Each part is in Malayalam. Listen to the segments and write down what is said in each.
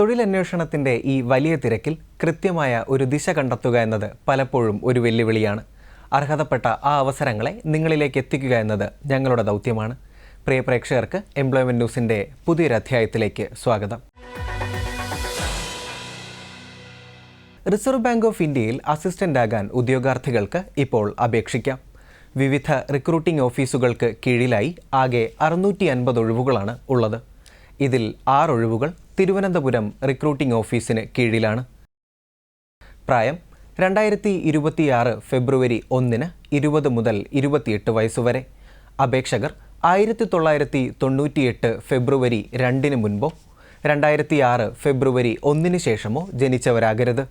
തൊഴിലന്വേഷണത്തിൻ്റെ ഈ വലിയ തിരക്കിൽ കൃത്യമായ ഒരു ദിശ കണ്ടെത്തുക എന്നത് പലപ്പോഴും ഒരു വെല്ലുവിളിയാണ്. അർഹതപ്പെട്ട ആ അവസരങ്ങളെ നിങ്ങളിലേക്ക് എത്തിക്കുക എന്നത് ഞങ്ങളുടെ ദൗത്യമാണ്. പ്രിയ പ്രേക്ഷകർക്ക് എംപ്ലോയ്മെൻറ്റ് ന്യൂസിൻ്റെ പുതിയൊരധ്യായത്തിലേക്ക് സ്വാഗതം. റിസർവ് ബാങ്ക് ഓഫ് ഇന്ത്യയിൽ അസിസ്റ്റൻ്റ് ആകാൻ ഉദ്യോഗാർത്ഥികൾക്ക് ഇപ്പോൾ അപേക്ഷിക്കാം. വിവിധ റിക്രൂട്ടിംഗ് ഓഫീസുകൾക്ക് കീഴിലായി ആകെ 650 ഒഴിവുകളാണ് ഉള്ളത്. ഇതിൽ 6 ഒഴിവുകൾ തിരുവനന്തപുരം റിക്രൂട്ടിംഗ് ഓഫീസിന് കീഴിലാണ്. പ്രായം 2026 ഫെബ്രുവരി 1 20 മുതൽ 28 വയസ്സുവരെ. അപേക്ഷകർ 1998 ഫെബ്രുവരി 2 മുൻപോ 2006 ഫെബ്രുവരി 1 ശേഷമോ ജനിച്ചവരാകരുത്.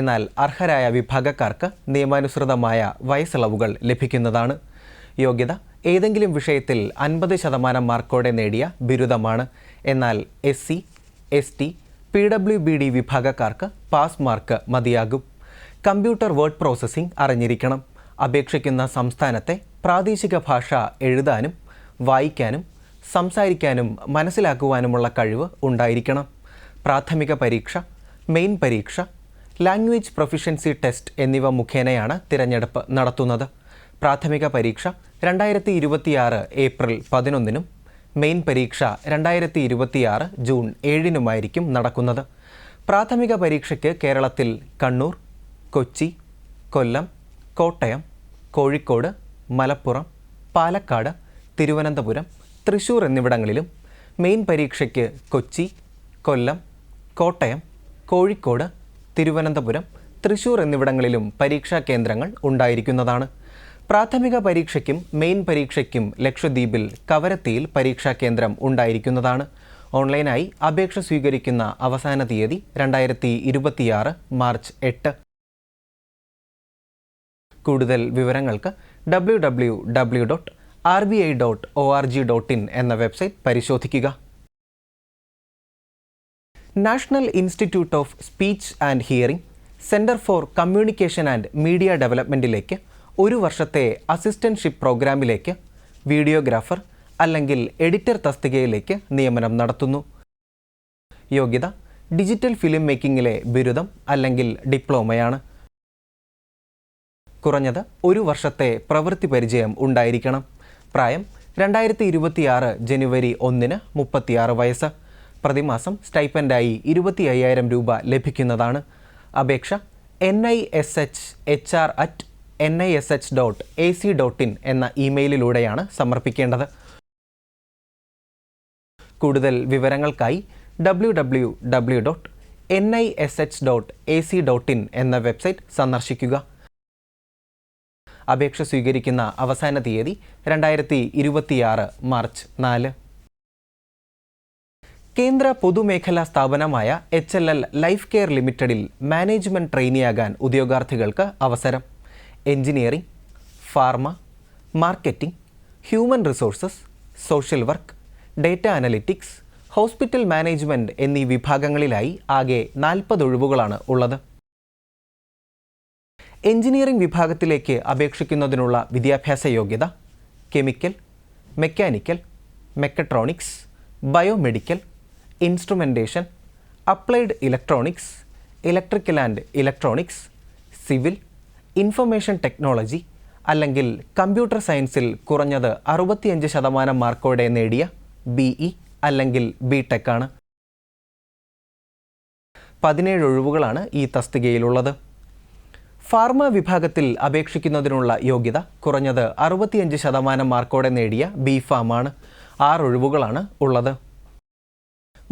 എന്നാൽ അർഹരായ വിഭാഗക്കാർക്ക് നിയമാനുസൃതമായ വയസ്സിളവുകൾ ലഭിക്കുന്നതാണ്. യോഗ്യത ഏതെങ്കിലും വിഷയത്തിൽ 50% മാർക്കോടെ നേടിയ ബിരുദമാണ്. എന്നാൽ SC, ST, PWBD വിഭാഗക്കാർക്ക് പാസ് മാർക്ക് മതിയാകും. കമ്പ്യൂട്ടർ വേർഡ് പ്രോസസ്സിംഗ് അറിഞ്ഞിരിക്കണം. അപേക്ഷിക്കുന്ന സംസ്ഥാനത്തെ പ്രാദേശിക ഭാഷ എഴുതാനും വായിക്കാനും സംസാരിക്കാനും മനസ്സിലാക്കുവാനുമുള്ള കഴിവ് ഉണ്ടായിരിക്കണം. പ്രാഥമിക പരീക്ഷ, മെയിൻ പരീക്ഷ, ലാംഗ്വേജ് പ്രൊഫിഷ്യൻസി ടെസ്റ്റ് എന്നിവ മുഖേനയാണ് തിരഞ്ഞെടുപ്പ് നടത്തുന്നത്. പ്രാഥമിക പരീക്ഷ 2026 ഏപ്രിൽ 11 മെയിൻ പരീക്ഷ 2026 ജൂൺ 7 നടക്കുന്നത്. പ്രാഥമിക പരീക്ഷയ്ക്ക് കേരളത്തിൽ കണ്ണൂർ, കൊച്ചി, കൊല്ലം, കോട്ടയം, കോഴിക്കോട്, മലപ്പുറം, പാലക്കാട്, തിരുവനന്തപുരം, തൃശ്ശൂർ എന്നിവിടങ്ങളിലും, മെയിൻ പരീക്ഷയ്ക്ക് കൊച്ചി, കൊല്ലം, കോട്ടയം, കോഴിക്കോട്, തിരുവനന്തപുരം, തൃശ്ശൂർ എന്നിവിടങ്ങളിലും പരീക്ഷാ കേന്ദ്രങ്ങൾ ഉണ്ടായിരിക്കുന്നതാണ്. പ്രാഥമിക പരീക്ഷയ്ക്കും മെയിൻ പരീക്ഷയ്ക്കും ലക്ഷദ്വീപിൽ കവരത്തിയിൽ പരീക്ഷാ കേന്ദ്രം ഉണ്ടായിരിക്കുന്നതാണ്. ഓൺലൈനായി അപേക്ഷ സ്വീകരിക്കുന്ന അവസാന തീയതി 2026 മാർച്ച് 8. കൂടുതൽ വിവരങ്ങൾക്ക് www.rbi.org.in എന്ന വെബ്സൈറ്റ് പരിശോധിക്കുക. National institute of speech and hearing centre for communication and media ഡെവലപ്മെൻറ്റിലേക്ക് 1 വർഷത്തെ അസിസ്റ്റൻഷിപ്പ് പ്രോഗ്രാമിലേക്ക് വീഡിയോഗ്രാഫർ അല്ലെങ്കിൽ എഡിറ്റർ തസ്തികയിലേക്ക് നിയമനം നടത്തുന്നു. യോഗ്യത ഡിജിറ്റൽ ഫിലിം മേക്കിങ്ങിലെ ബിരുദം അല്ലെങ്കിൽ ഡിപ്ലോമയാണ്. കുറഞ്ഞത് 1 വർഷത്തെ പ്രവൃത്തി പരിചയം ഉണ്ടായിരിക്കണം. പ്രായം 2026 ജനുവരി 1 36 വയസ്സ്. പ്രതിമാസം സ്റ്റൈപ്പൻഡായി 25,000 രൂപ ലഭിക്കുന്നതാണ്. അപേക്ഷ nishhr@nish.ac.in എന്ന ഇമെയിലിലൂടെയാണ് സമർപ്പിക്കേണ്ടത്. കൂടുതൽ വിവരങ്ങൾക്കായി www.nish.ac.in എന്ന വെബ്സൈറ്റ് സന്ദർശിക്കുക. അപേക്ഷ സ്വീകരിക്കുന്ന അവസാന തീയതി 2026 മാർച്ച് 4. കേന്ദ്ര പൊതുമേഖലാ സ്ഥാപനമായ HLL ലൈഫ് കെയർ ലിമിറ്റഡിൽ മാനേജ്മെൻറ്റ് ട്രെയിനിയാകാൻ ഉദ്യോഗാർത്ഥികൾക്ക് അവസരം. Engineering, pharma, marketing, human resources, social work, data analytics, hospital management എന്നീ വിഭാഗങ്ങളിലായി ആകെ 40 ഒഴിവുകളാണ് ഉള്ളത്. എഞ്ചിനീയറിംഗ് വിഭാഗത്തിലേക്ക് അപേക്ഷിക്കുന്നതിനുള്ള വിദ്യാഭ്യാസ യോഗ്യത chemical, mechanical, mechatronics, biomedical, instrumentation, applied electronics, electrical and electronics, civil, information technology അല്ലെങ്കിൽ കമ്പ്യൂട്ടർ സയൻസിൽ കുറഞ്ഞത് 65% മാർക്കോടെ നേടിയ BE അല്ലെങ്കിൽ BTech ആണ്. 17 ഒഴിവുകളാണ് ഈ തസ്തികയിലുള്ളത്. ഫാർമ വിഭാഗത്തിൽ അപേക്ഷിക്കുന്നതിനുള്ള യോഗ്യത കുറഞ്ഞത് 65% മാർക്കോടെ നേടിയ B.Pharm ആണ്. 6 ഒഴിവുകളാണ് ഉള്ളത്.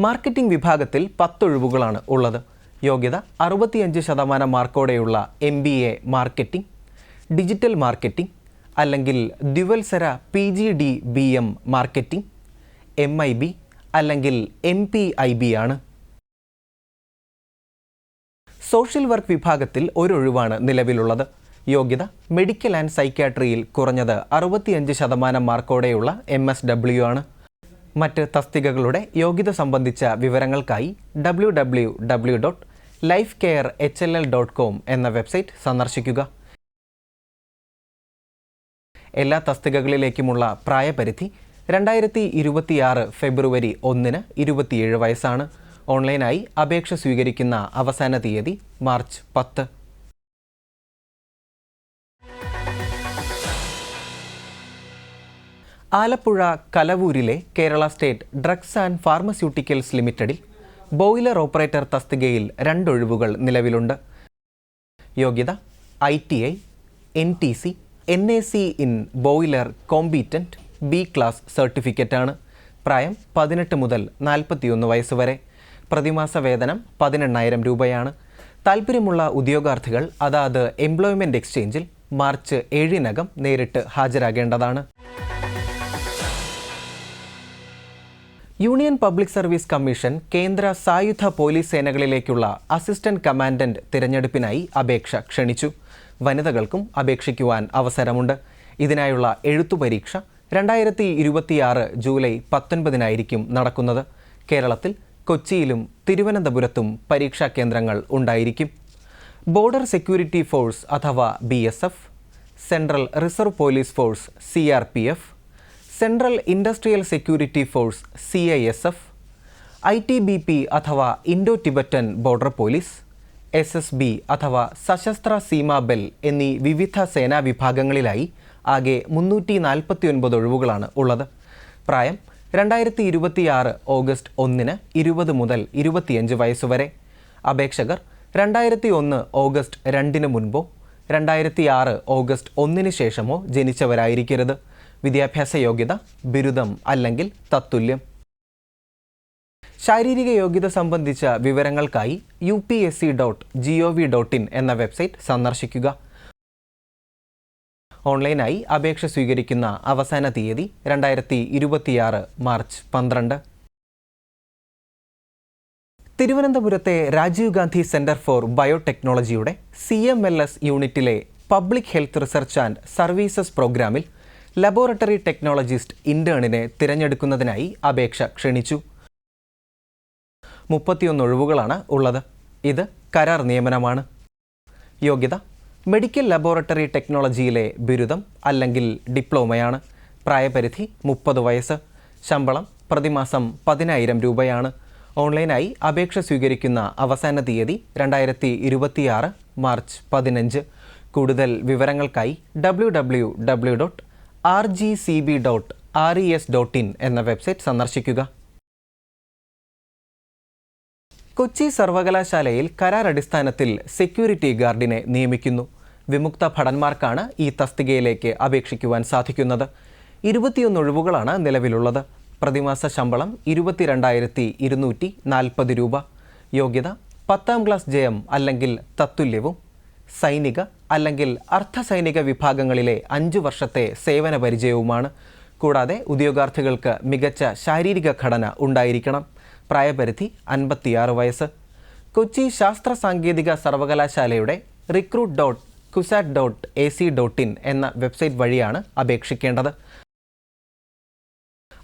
മാർക്കറ്റിംഗ് വിഭാഗത്തിൽ 10 ഒഴിവുകളാണ് ഉള്ളത്. യോഗ്യത 65% മാർക്കോടെയുള്ള MBA മാർക്കറ്റിംഗ്, ഡിജിറ്റൽ മാർക്കറ്റിംഗ് അല്ലെങ്കിൽ ദ്വിവത്സര PGDBM മാർക്കറ്റിംഗ്, MIB അല്ലെങ്കിൽ MPIB ആണ്. സോഷ്യൽ വർക്ക് വിഭാഗത്തിൽ 1 ഒഴിവാണ് നിലവിലുള്ളത്. യോഗ്യത മെഡിക്കൽ ആൻഡ് സൈക്യാട്രിയിൽ കുറഞ്ഞത് 65% മാർക്കോടെയുള്ള MSW ആണ്. മറ്റ് തസ്തികകളുടെ യോഗ്യത സംബന്ധിച്ച വിവരങ്ങൾക്കായി www.lifecarehll.com എന്ന വെബ്സൈറ്റ് സന്ദർശിക്കുക. എല്ലാ തസ്തികകളിലേക്കുമുള്ള പ്രായപരിധി 2026 ഫെബ്രുവരി 1 27 വയസ്സാണ്. ഓൺലൈനായി അപേക്ഷ സ്വീകരിക്കുന്ന അവസാന തീയതി മാർച്ച് 10. ആലപ്പുഴ കലവൂരിലെ Kerala state drugs and pharmaceuticals ലിമിറ്റഡിൽ ബോയിലർ ഓപ്പറേറ്റർ തസ്തികയിൽ 2 ഒഴിവുകൾ നിലവിലുണ്ട്. യോഗ്യത ITI, NTC, NAC in boiler competent B class സർട്ടിഫിക്കറ്റാണ്. പ്രായം 18 മുതൽ 41 വയസ്സ് വരെ. പ്രതിമാസ വേതനം 18,000 രൂപയാണ്. താൽപ്പര്യമുള്ള ഉദ്യോഗാർത്ഥികൾ അതാത് എംപ്ലോയ്മെൻറ്റ് എക്സ്ചേഞ്ചിൽ മാർച്ച് 7 നേരിട്ട് ഹാജരാകേണ്ടതാണ്. യൂണിയൻ പബ്ലിക് സർവീസ് കമ്മീഷൻ കേന്ദ്ര സായുധ പോലീസ് സേനകളിലേക്കുള്ള അസിസ്റ്റന്റ് കമാൻഡന്റ് തിരഞ്ഞെടുപ്പിനായി അപേക്ഷ ക്ഷണിച്ചു. വനിതകൾക്കും അപേക്ഷിക്കുവാൻ അവസരമുണ്ട്. ഇതിനായുള്ള എഴുത്തു പരീക്ഷ 2026 ജൂലൈ 19 നടക്കുന്നത്. കേരളത്തിൽ കൊച്ചിയിലും തിരുവനന്തപുരത്തും പരീക്ഷാ കേന്ദ്രങ്ങൾ ഉണ്ടായിരിക്കും. ബോർഡർ സെക്യൂരിറ്റി ഫോഴ്സ് അഥവാ BSF, central reserve police force CRPF, central industrial security force CISF, ITBP അഥവാ Indo Tibetan border police, SSB അഥവാ സശസ്ത്ര സീമാ ബെൽ എന്നീ വിവിധ സേനാ വിഭാഗങ്ങളിലായി ആകെ 349 ഒഴിവുകളാണ് ഉള്ളത്. പ്രായം 2026 ഓഗസ്റ്റ് 1 20 മുതൽ 25 വയസ്സുവരെ. അപേക്ഷകർ 2001 ഓഗസ്റ്റ് 2 മുൻപോ 2006 ഓഗസ്റ്റ് 1 ശേഷമോ ജനിച്ചവരായിരിക്കരുത്. വിദ്യാഭ്യാസ യോഗ്യത ബിരുദം അല്ലെങ്കിൽ തത്തുല്യം. ശാരീരിക യോഗ്യത സംബന്ധിച്ച വിവരങ്ങൾക്കായി upsc.gov.in എന്ന വെബ്സൈറ്റ് സന്ദർശിക്കുക. ഓൺലൈനായി അപേക്ഷ സ്വീകരിക്കുന്ന അവസാന തീയതി 2026 മാർച്ച് 12. തിരുവനന്തപുരത്തെ രാജീവ് ഗാന്ധി സെന്റർ ഫോർ ബയോടെക്നോളജിയുടെ CMLS യൂണിറ്റിലെ public health research and services പ്രോഗ്രാമിൽ ലബോറട്ടറി ടെക്നോളജിസ്റ്റ് ഇന്റേണിനെ തിരഞ്ഞെടുക്കുന്നതിനായി അപേക്ഷ ക്ഷണിച്ചു. 31 ഒഴിവുകളാണ് ഉള്ളത്. ഇത് കരാർ നിയമനമാണ്. യോഗ്യത മെഡിക്കൽ ലബോറട്ടറി ടെക്നോളജിയിലെ ബിരുദം അല്ലെങ്കിൽ ഡിപ്ലോമയാണ്. പ്രായപരിധി 30 വയസ്സ്. ശമ്പളം പ്രതിമാസം 10,000 രൂപയാണ്. ഓൺലൈനായി അപേക്ഷ സ്വീകരിക്കുന്ന അവസാന തീയതി 2026 മാർച്ച് 15. കൂടുതൽ വിവരങ്ങൾക്കായി www.rgcb.res.in എന്ന വെബ്സൈറ്റ് സന്ദർശിക്കുക. കൊച്ചി സർവകലാശാലയിൽ കരാർ അടിസ്ഥാനത്തിൽ സെക്യൂരിറ്റി ഗാർഡിനെ നിയമിക്കുന്നു. വിമുക്ത ഭടന്മാർക്കാണ് ഈ തസ്തികയിലേക്ക് അപേക്ഷിക്കുവാൻ സാധിക്കുന്നത്. 21 ഒഴിവുകളാണ് നിലവിലുള്ളത്. പ്രതിമാസ ശമ്പളം 22,240 രൂപ. യോഗ്യത 10ാം ക്ലാസ് ജയം അല്ലെങ്കിൽ തത്തുല്യവും സൈനിക അല്ലെങ്കിൽ അർദ്ധസൈനിക വിഭാഗങ്ങളിലെ 5 വർഷത്തെ സേവന പരിചയവുമാണ്. കൂടാതെ ഉദ്യോഗാർത്ഥികൾക്ക് മികച്ച ശാരീരിക ഘടന ഉണ്ടായിരിക്കണം. പ്രായപരിധി 56 വയസ്സ്. കൊച്ചി ശാസ്ത്ര സാങ്കേതിക സർവകലാശാലയുടെ recruit.cusat.ac.in എന്ന വെബ്സൈറ്റ് വഴിയാണ് അപേക്ഷിക്കേണ്ടത്.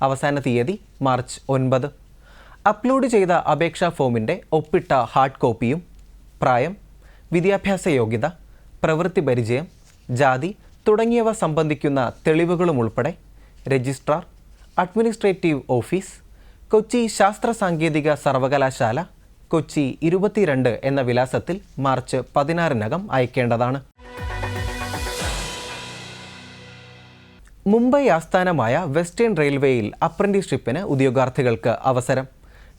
അവസാന തീയതി മാർച്ച് 9. അപ്ലോഡ് ചെയ്ത അപേക്ഷാ ഫോമിൻ്റെ ഒപ്പിട്ട ഹാർഡ് കോപ്പിയും പ്രായം, വിദ്യാഭ്യാസ യോഗ്യത, പ്രവൃത്തി പരിചയം, ജാതി തുടങ്ങിയവ സംബന്ധിക്കുന്ന തെളിവുകളും ഉൾപ്പെടെ രജിസ്ട്രാർ, അഡ്മിനിസ്ട്രേറ്റീവ് ഓഫീസ്, കൊച്ചി ശാസ്ത്ര സാങ്കേതിക സർവകലാശാല, കൊച്ചി 22 എന്ന വിലാസത്തിൽ മാർച്ച് 16 അയക്കേണ്ടതാണ്. മുംബൈ ആസ്ഥാനമായ വെസ്റ്റേൺ റെയിൽവേയിൽ അപ്രന്റീസ്ഷിപ്പിന് ഉദ്യോഗാർത്ഥികൾക്ക് അവസരം.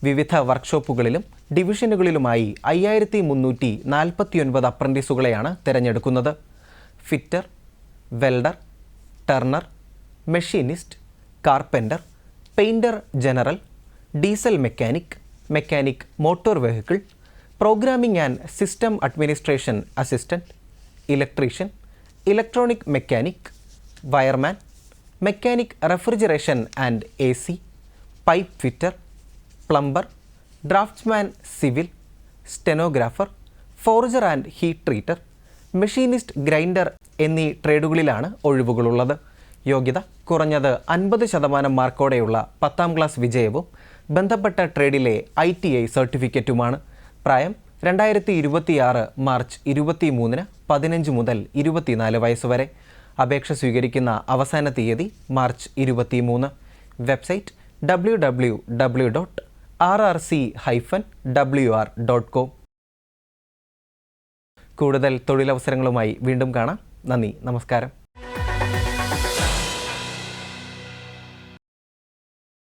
വിവിധ വർക്ക്ഷോപ്പുകളിലും ഡിവിഷനുകളിലുമായി 5,349 അപ്രന്റീസുകളെയാണ് തിരഞ്ഞെടുക്കുന്നത്. Fitter, welder, turner, machinist, carpenter, painter general, diesel mechanic, mechanic motor vehicle, programming and system administration assistant, electrician, electronic mechanic, wireman, mechanic refrigeration and AC, pipe fitter, plumber, draughtsman civil, stenographer, forger and heat treater, machinist grinder എന്നീ ട്രേഡുകളിലാണ് ഒഴിവുകളുള്ളത്. യോഗ്യത കുറഞ്ഞത് 50% മാർക്കോടെയുള്ള 10ാം ക്ലാസ് വിജയവും ബന്ധപ്പെട്ട ട്രേഡിലെ ITI സർട്ടിഫിക്കറ്റുമാണ്. പ്രായം 2026 മാർച്ച് 23 15 മുതൽ 24 വയസ്സുവരെ. അപേക്ഷ സ്വീകരിക്കുന്ന അവസാന തീയതി മാർച്ച് 23. Website www.rgcb.res.in rrc-wr.com. കൂടുതൽ തൊഴിലവസരങ്ങളുമായി വീണ്ടും കാണാം. നന്ദി, നമസ്കാരം.